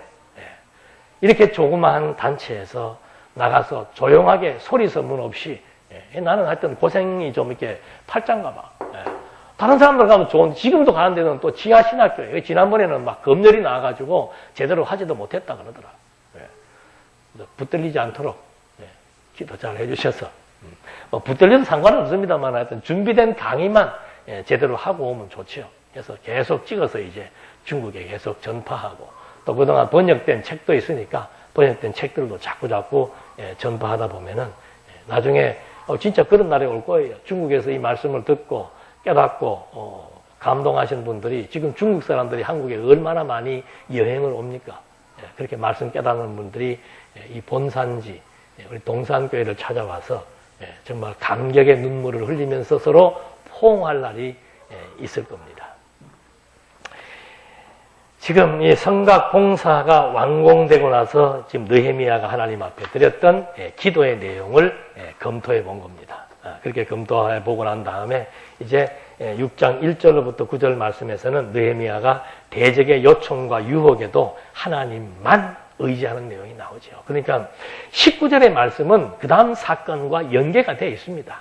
[SPEAKER 1] 이렇게 조그마한 단체에서 나가서 조용하게 소리 소문 없이 나는 하여튼 고생이 좀 이렇게 팔짱가 봐. 다른 사람들 가면 좋은데 지금도 가는 데는 또 지하 신학교예요. 지난번에는 막 검열이 나와가지고 제대로 하지도 못했다 그러더라. 붙들리지 않도록 기도 잘 해주셔서 붙들려도 상관없습니다만 하여튼 준비된 강의만 제대로 하고 오면 좋죠. 그래서 계속 찍어서 이제 중국에 계속 전파하고 또 그동안 번역된 책도 있으니까 번역된 책들도 자꾸 전파하다 보면은 나중에 진짜 그런 날이 올 거예요. 중국에서 이 말씀을 듣고 깨닫고 감동하신 분들이 지금 중국 사람들이 한국에 얼마나 많이 여행을 옵니까? 그렇게 말씀 깨닫는 분들이 이 본산지 우리 동산교회를 찾아와서 정말 감격의 눈물을 흘리면서 서로 포옹할 날이 있을 겁니다. 지금 이 성곽 공사가 완공되고 나서 지금 느헤미야가 하나님 앞에 드렸던 기도의 내용을 검토해 본 겁니다. 그렇게 검토해 보고 난 다음에 이제 6장 1절로부터 9절 말씀에서는 느헤미야가 대적의 요청과 유혹에도 하나님만 의지하는 내용이 나오죠. 그러니까 19절의 말씀은 그 다음 사건과 연계가 되어 있습니다.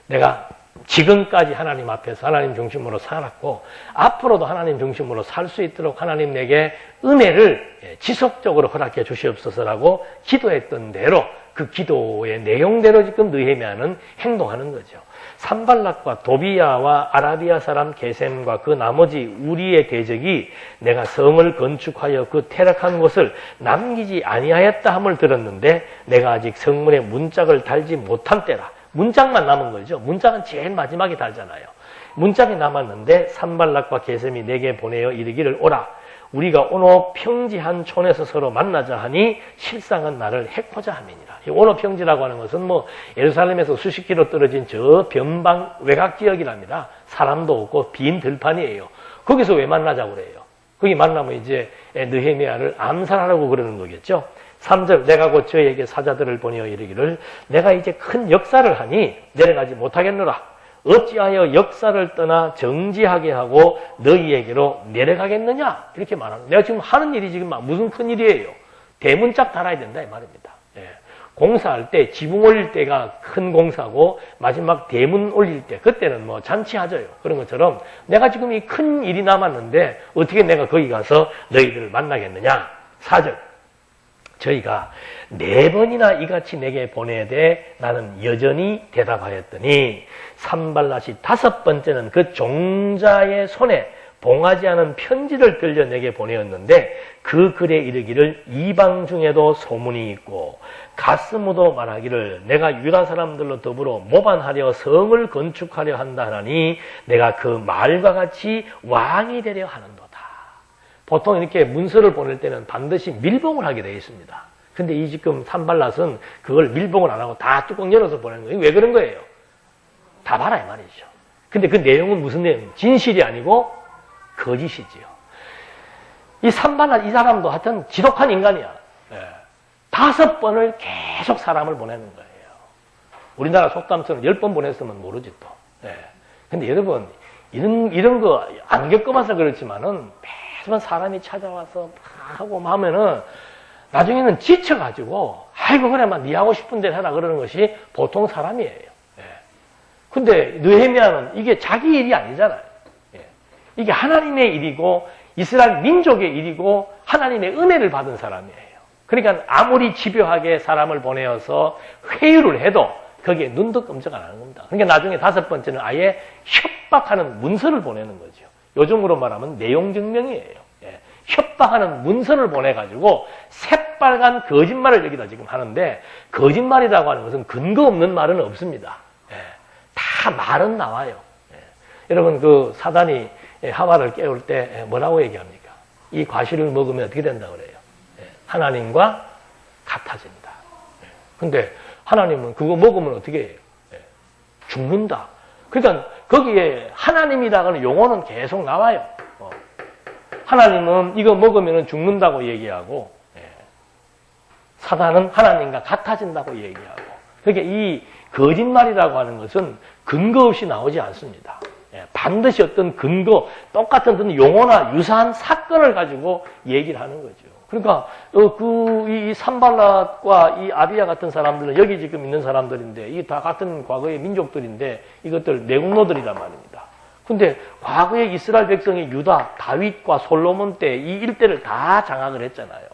[SPEAKER 1] 내가 지금까지 하나님 앞에서 하나님 중심으로 살았고 앞으로도 하나님 중심으로 살 수 있도록 하나님 내게 은혜를 지속적으로 허락해 주시옵소서라고 기도했던 대로 그 기도의 내용대로 지금 느헤미야는 행동하는 거죠. 산발락과 도비야와 아라비아 사람 게셈과 그 나머지 우리의 대적이 내가 성을 건축하여 그 퇴락한 곳을 남기지 아니하였다 함을 들었는데 내가 아직 성문에 문짝을 달지 못한 때라. 문짝만 남은 거죠. 문짝은 제일 마지막에 달잖아요. 문짝이 남았는데 산발락과 게셈이 내게 보내어 이르기를 오라. 우리가 오노 평지한 촌에서 서로 만나자 하니 실상은 나를 해코자 함이니라. 이 오노 평지라고 하는 것은 뭐 예루살렘에서 수십 킬로 떨어진 저 변방 외곽 지역이랍니다. 사람도 없고 빈 들판이에요. 거기서 왜 만나자고 그래요? 거기 만나면 이제 느헤미야를 암살하라고 그러는 거겠죠. 3절 내가 곧 저에게 사자들을 보내어 이르기를 내가 이제 큰 역사를 하니 내려가지 못하겠노라. 어찌하여 역사를 떠나 정지하게 하고 너희에게로 내려가겠느냐? 이렇게 말하는. 내가 지금 하는 일이 지금 무슨 큰 일이에요? 대문짝 달아야 된다 이 말입니다. 공사할 때 지붕 올릴 때가 큰 공사고 마지막 대문 올릴 때 그때는 뭐 잔치하죠요. 그런 것처럼 내가 지금 이 큰 일이 남았는데 어떻게 내가 거기 가서 너희들을 만나겠느냐. 4절. 저희가 4번이나 이같이 내게 보내야 돼 나는 여전히 대답하였더니 산발랏이 5번째는 그 종자의 손에 봉하지 않은 편지를 들려 내게 보내었는데 그 글에 이르기를 이방 중에도 소문이 있고 가스무도 말하기를 내가 유다 사람들로 더불어 모반하려 성을 건축하려 한다 하나니 내가 그 말과 같이 왕이 되려 하는도다. 보통 이렇게 문서를 보낼 때는 반드시 밀봉을 하게 되어 있습니다. 근데 이 지금 산발랏은 그걸 밀봉을 안 하고 다 뚜껑 열어서 보내는 거예요. 왜 그런 거예요? 다 봐라 이 말이죠. 근데 그 내용은 무슨 내용? 진실이 아니고 거짓이지요. 이 산발랏 이 사람도 하여튼 지독한 인간이야. 5번을 계속 사람을 보내는 거예요. 우리나라 속담처럼 10번 보냈으면 모르지 또. 근데 여러분 이런 거 안 겪어봐서 그렇지만은 매번 사람이 찾아와서 하고 하면은 나중에는 지쳐가지고 아이고 그래 막 네 하고 싶은 대로 해라 그러는 것이 보통 사람이에요. 근데 느헤미야는 이게 자기 일이 아니잖아요. 이게 하나님의 일이고 이스라엘 민족의 일이고 하나님의 은혜를 받은 사람이에요. 그러니까 아무리 집요하게 사람을 보내어서 회유를 해도 거기에 눈도 끔찍 안 하는 겁니다. 그러니까 나중에 5번째는 아예 협박하는 문서를 보내는 거죠. 요즘으로 말하면 내용 증명이에요. 협박하는 문서를 보내가지고 새빨간 거짓말을 여기다 지금 하는데 거짓말이라고 하는 것은 근거 없는 말은 없습니다. 다 말은 나와요. 여러분 그 사단이 하와를 깨울 때 뭐라고 얘기합니까? 이 과실을 먹으면 어떻게 된다고 그래요? 하나님과 같아진다. 근데 하나님은 그거 먹으면 어떻게 해요? 죽는다. 그러니까 거기에 하나님이라고 하는 용어는 계속 나와요. 하나님은 이거 먹으면 죽는다고 얘기하고 사단은 하나님과 같아진다고 얘기하고 그러니까 이 거짓말이라고 하는 것은 근거 없이 나오지 않습니다. 반드시 어떤 근거, 똑같은 어떤 용어나 유사한 사건을 가지고 얘기를 하는 거죠. 그러니까 이 산발랏과 이 아비야 같은 사람들은 여기 지금 있는 사람들인데 이 다 같은 과거의 민족들인데 이것들 내국노들이란 말입니다. 근데 과거에 이스라엘 백성이 유다, 다윗과 솔로몬 때 이 일대를 다 장악을 했잖아요.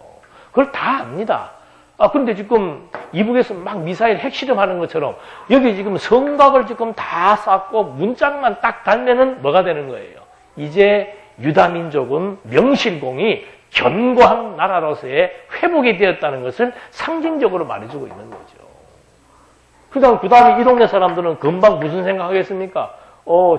[SPEAKER 1] 그걸 다 압니다. 그런데 지금 이북에서 막 미사일 핵실험하는 것처럼 여기 지금 성곽을 지금 다 쌓고 문짝만 딱 달면은 뭐가 되는 거예요? 이제 유다 민족은 명실공히 견고한 나라로서의 회복이 되었다는 것을 상징적으로 말해주고 있는 거죠. 그러니까 그 다음에 이 동네 사람들은 금방 무슨 생각하겠습니까?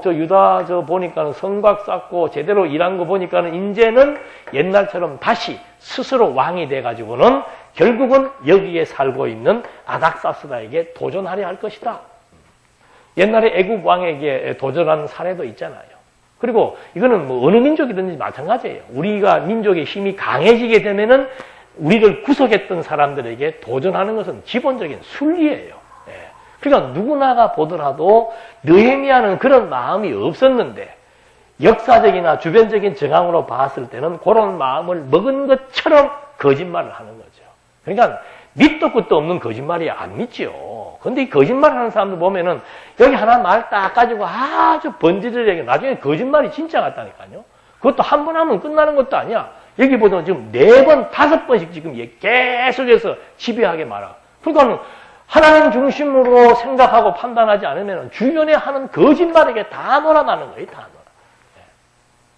[SPEAKER 1] 저 유다 보니까는 성곽 쌓고 제대로 일한 거 보니까는 이제는 옛날처럼 다시 스스로 왕이 돼가지고는 결국은 여기에 살고 있는 아닥사스다에게 도전하려 할 것이다. 옛날에 애국 왕에게 도전한 사례도 있잖아요. 그리고 이거는 뭐 어느 민족이든지 마찬가지예요. 우리가 민족의 힘이 강해지게 되면은 우리를 구속했던 사람들에게 도전하는 것은 기본적인 순리예요. 그러니까 누구나가 보더라도 느헤미야는 그런 마음이 없었는데 역사적이나 주변적인 정황으로 봤을 때는 그런 마음을 먹은 것처럼 거짓말을 하는 거죠. 그러니까 밑도 끝도 없는 거짓말이 안 믿죠. 근데 이 거짓말하는 사람들 보면은 여기 하나 말 딱 가지고 아주 번지르르하게 나중에 거짓말이 진짜 같다니까요. 그것도 한 번 하면 끝나는 것도 아니야. 여기 보면 지금 4번, 5번씩 지금 계속해서 집요하게 말하고. 그러니까 하나님 중심으로 생각하고 판단하지 않으면 주변에 하는 거짓말에게 다 놀아나는 거예요. 다 놀아.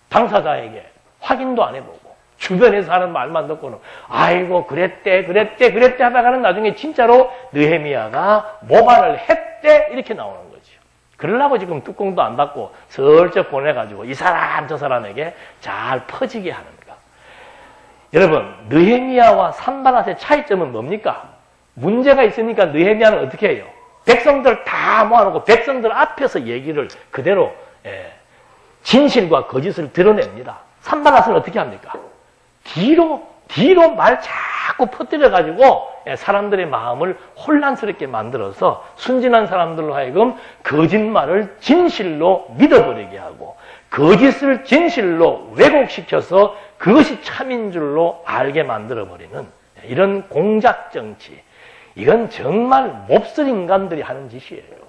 [SPEAKER 1] 당사자에게 확인도 안 해보고 주변에서 하는 말만 듣고는 아이고 그랬대 하다가는 나중에 진짜로 느헤미야가 모발을 했대 이렇게 나오는 거죠. 그러려고 지금 뚜껑도 안 닫고 슬쩍 보내가지고 이 사람 저 사람에게 잘 퍼지게 하는 거. 여러분 느헤미야와 산발랏의 차이점은 뭡니까? 문제가 있으니까 느헤미야는 어떻게 해요? 백성들 다 모아놓고 백성들 앞에서 얘기를 그대로 진실과 거짓을 드러냅니다. 산발랏은 어떻게 합니까? 뒤로 말 자꾸 퍼뜨려가지고 사람들의 마음을 혼란스럽게 만들어서 순진한 사람들로 하여금 거짓말을 진실로 믿어버리게 하고 거짓을 진실로 왜곡시켜서 그것이 참인 줄로 알게 만들어버리는 이런 공작정치. 이건 정말 몹쓸 인간들이 하는 짓이에요.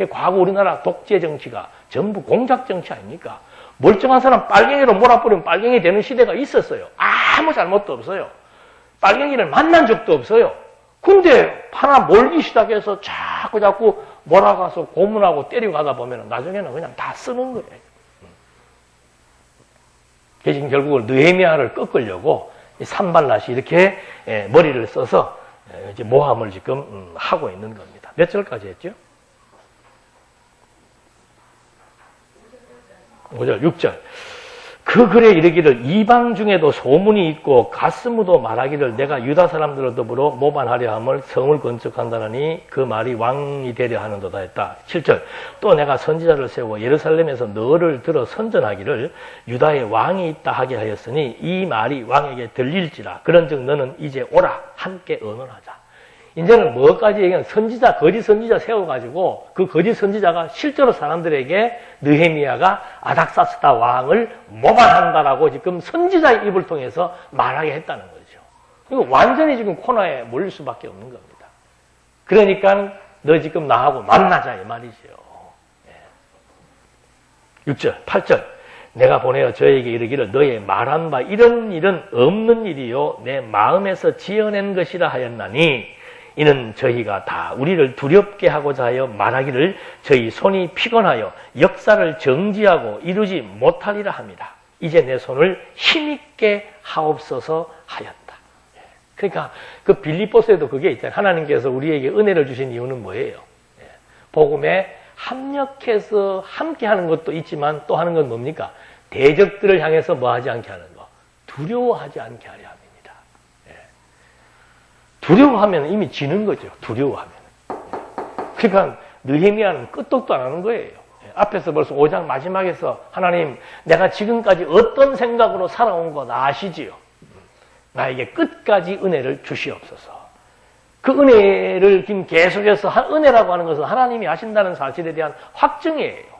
[SPEAKER 1] 과거 우리나라 독재 정치가 전부 공작 정치 아닙니까? 멀쩡한 사람 빨갱이로 몰아버리면 빨갱이 되는 시대가 있었어요. 아무 잘못도 없어요. 빨갱이를 만난 적도 없어요. 근데 하나 몰기 시작해서 자꾸 몰아가서 고문하고 때리고 가다 보면 나중에는 그냥 다 쓰는 거예요. 지금 결국은 느헤미야를 꺾으려고 산발랏이 이렇게 머리를 써서 이제 모함을 지금 하고 있는 겁니다. 몇 절까지 했죠? 5절, 6절. 그 글에 이르기를 이방 중에도 소문이 있고 가스무도 말하기를 내가 유다 사람들과 더불어 모반하려 함을 성을 건축한다느니 그 말이 왕이 되려 하는도다 했다. 7절. 또 내가 선지자를 세워 예루살렘에서 너를 들어 선전하기를 유다에 왕이 있다 하게 하였으니 이 말이 왕에게 들릴지라. 그런즉 너는 이제 오라 함께 의논하자. 이제는 뭐까지 얘기하면 선지자, 거짓 선지자 세워가지고 그 거짓 선지자가 실제로 사람들에게 느헤미야가 아닥사스다 왕을 모반한다라고 지금 선지자의 입을 통해서 말하게 했다는 거죠. 이거 완전히 지금 코너에 몰릴 수밖에 없는 겁니다. 그러니까 너 지금 나하고 만나자 이 말이죠. 6절, 8절. 내가 보내어 저에게 이르기를 너의 말한 바 이런 일은 없는 일이요 내 마음에서 지어낸 것이라 하였나니 이는 저희가 다 우리를 두렵게 하고자 하여 말하기를 저희 손이 피곤하여 역사를 정지하고 이루지 못하리라 합니다. 이제 내 손을 힘있게 하옵소서 하였다. 그러니까 그 빌립보서에도 그게 있잖아요. 하나님께서 우리에게 은혜를 주신 이유는 뭐예요? 복음에 합력해서 함께 하는 것도 있지만 또 하는 건 뭡니까? 대적들을 향해서 뭐 하지 않게 하는 거? 두려워하지 않게 하려 합니다. 두려워하면 이미 지는 거죠. 두려워하면. 그러니까 느헤미야는 끄떡도 안 하는 거예요. 앞에서 벌써 5장 마지막에서 하나님 내가 지금까지 어떤 생각으로 살아온 거 아시지요? 나에게 끝까지 은혜를 주시옵소서. 그 은혜를 지금 계속해서 은혜라고 하는 것은 하나님이 하신다는 사실에 대한 확증이에요.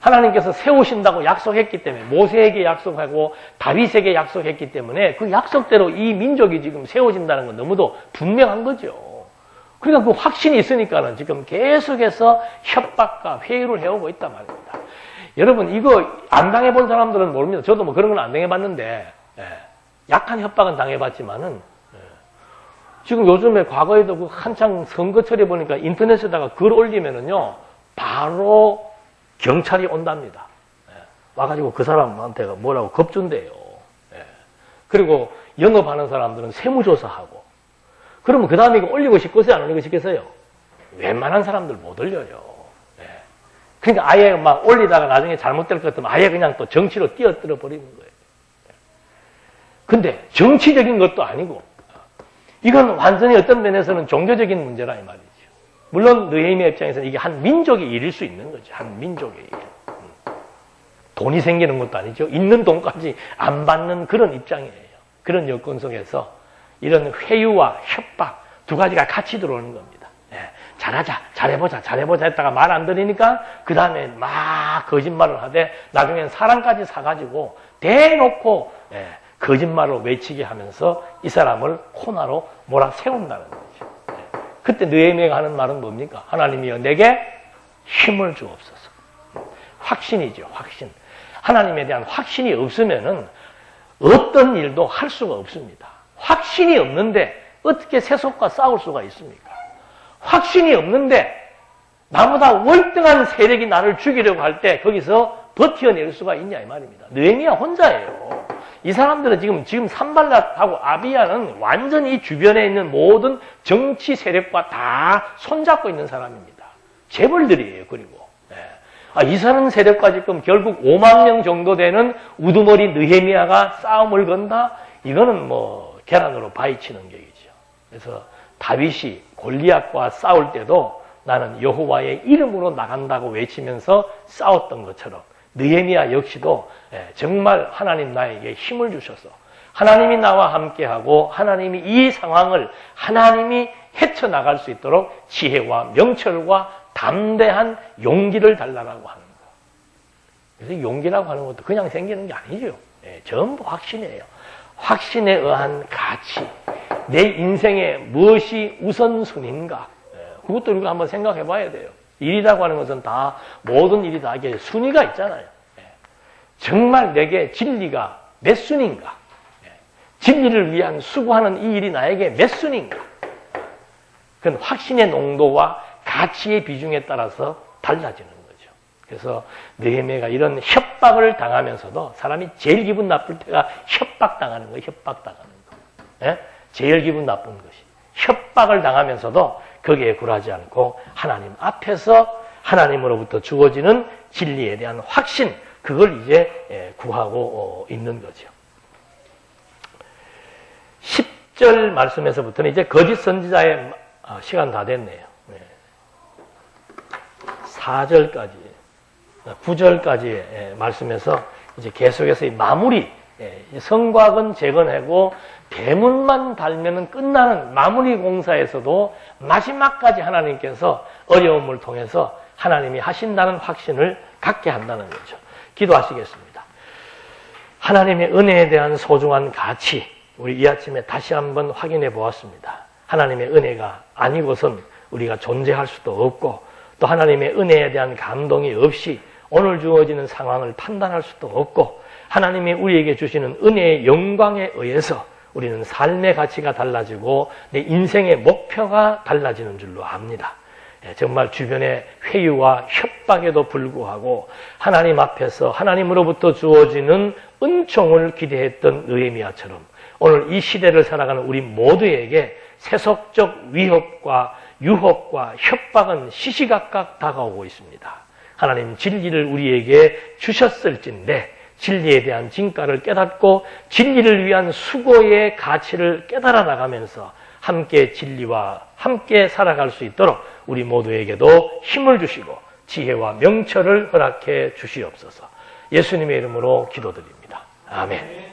[SPEAKER 1] 하나님께서 세우신다고 약속했기 때문에 모세에게 약속하고 다윗에게 약속했기 때문에 그 약속대로 이 민족이 지금 세워진다는 건 너무도 분명한 거죠. 그러니까 그 확신이 있으니까는 지금 계속해서 협박과 회유를 해오고 있단 말입니다. 여러분 이거 안 당해본 사람들은 모릅니다. 저도 뭐 그런 건 안 당해봤는데 약한 협박은 당해봤지만은 지금 요즘에 과거에도 그 한창 선거철에 보니까 인터넷에다가 글 올리면은요 바로 경찰이 온답니다. 와가지고 그 사람한테 뭐라고 겁준대요. 그리고 영업하는 사람들은 세무조사하고. 그러면 그 다음에 이거 올리고 싶겠어요? 안 올리고 싶겠어요? 웬만한 사람들 못 올려요. 그러니까 아예 막 올리다가 나중에 잘못될 것 같으면 아예 그냥 또 정치로 뛰어들어 버리는 거예요. 근데 정치적인 것도 아니고 이건 완전히 어떤 면에서는 종교적인 문제라 이 말이죠. 물론 느헤미야 입장에서는 이게 한 민족의 일일 수 있는 거죠. 한 민족의 일. 돈이 생기는 것도 아니죠. 있는 돈까지 안 받는 그런 입장이에요. 그런 여건 속에서 이런 회유와 협박 두 가지가 같이 들어오는 겁니다. 잘하자, 잘해보자 했다가 말 안 들으니까 그 다음에 막 거짓말을 하되 나중엔 사람까지 사가지고 대놓고 거짓말을 외치게 하면서 이 사람을 코너로 몰아세운다는 거죠. 그때 느헤미야가 하는 말은 뭡니까? 하나님이여 내게 힘을 주옵소서. 확신이죠. 확신. 하나님에 대한 확신이 없으면은 어떤 일도 할 수가 없습니다. 확신이 없는데 어떻게 세속과 싸울 수가 있습니까? 확신이 없는데 나보다 월등한 세력이 나를 죽이려고 할 때 거기서 버텨낼 수가 있냐 이 말입니다. 느헤미야 혼자예요. 이 사람들은 지금 산발랏하고 아비야는 완전히 이 주변에 있는 모든 정치 세력과 다 손잡고 있는 사람입니다. 재벌들이에요. 그리고 이 사람 세력과 지금 결국 5만 명 정도 되는 우두머리 느헤미야가 싸움을 건다? 이거는 뭐 계란으로 바위치는 격이죠. 그래서 다윗이 골리앗과 싸울 때도 나는 여호와의 이름으로 나간다고 외치면서 싸웠던 것처럼 느헤미야 역시도 정말 하나님 나에게 힘을 주셔서 하나님이 나와 함께하고 하나님이 이 상황을 하나님이 헤쳐나갈 수 있도록 지혜와 명철과 담대한 용기를 달라고 하는 거. 그래서 용기라고 하는 것도 그냥 생기는 게 아니죠. 전부 확신이에요. 확신에 의한 가치. 내 인생에 무엇이 우선순위인가? 그것도 우리가 한번 생각해 봐야 돼요. 일이라고 하는 것은 다, 모든 일이 다 이게 순위가 있잖아요. 정말 내게 진리가 몇 순인가? 진리를 위한 수고하는 이 일이 나에게 몇 순인가? 그건 확신의 농도와 가치의 비중에 따라서 달라지는 거죠. 그래서 느헤미야가 이런 협박을 당하면서도 사람이 제일 기분 나쁠 때가 협박당하는 거예요. 협박당하는 거. 예? 제일 기분 나쁜 것이. 협박을 당하면서도 거기에 굴하지 않고 하나님 앞에서 하나님으로부터 주어지는 진리에 대한 확신, 그걸 이제 구하고 있는 거죠. 10절 말씀에서부터는 이제 거짓 선지자의 시간 다 됐네요. 4절까지, 9절까지 말씀에서 이제 계속해서 이 마무리, 성곽은 재건하고 대문만 달면은 끝나는 마무리 공사에서도 마지막까지 하나님께서 어려움을 통해서 하나님이 하신다는 확신을 갖게 한다는 거죠. 기도하시겠습니다. 하나님의 은혜에 대한 소중한 가치, 우리 이 아침에 다시 한번 확인해 보았습니다. 하나님의 은혜가 아니고선 우리가 존재할 수도 없고, 또 하나님의 은혜에 대한 감동이 없이 오늘 주어지는 상황을 판단할 수도 없고, 하나님이 우리에게 주시는 은혜의 영광에 의해서 우리는 삶의 가치가 달라지고 내 인생의 목표가 달라지는 줄로 압니다. 정말 주변의 회유와 협박에도 불구하고 하나님 앞에서 하나님으로부터 주어지는 은총을 기대했던 느헤미야처럼 오늘 이 시대를 살아가는 우리 모두에게 세속적 위협과 유혹과 협박은 시시각각 다가오고 있습니다. 하나님 진리를 우리에게 주셨을진데 진리에 대한 진가를 깨닫고 진리를 위한 수고의 가치를 깨달아 나가면서 함께 진리와 함께 살아갈 수 있도록 우리 모두에게도 힘을 주시고 지혜와 명철을 허락해 주시옵소서. 예수님의 이름으로 기도드립니다. 아멘.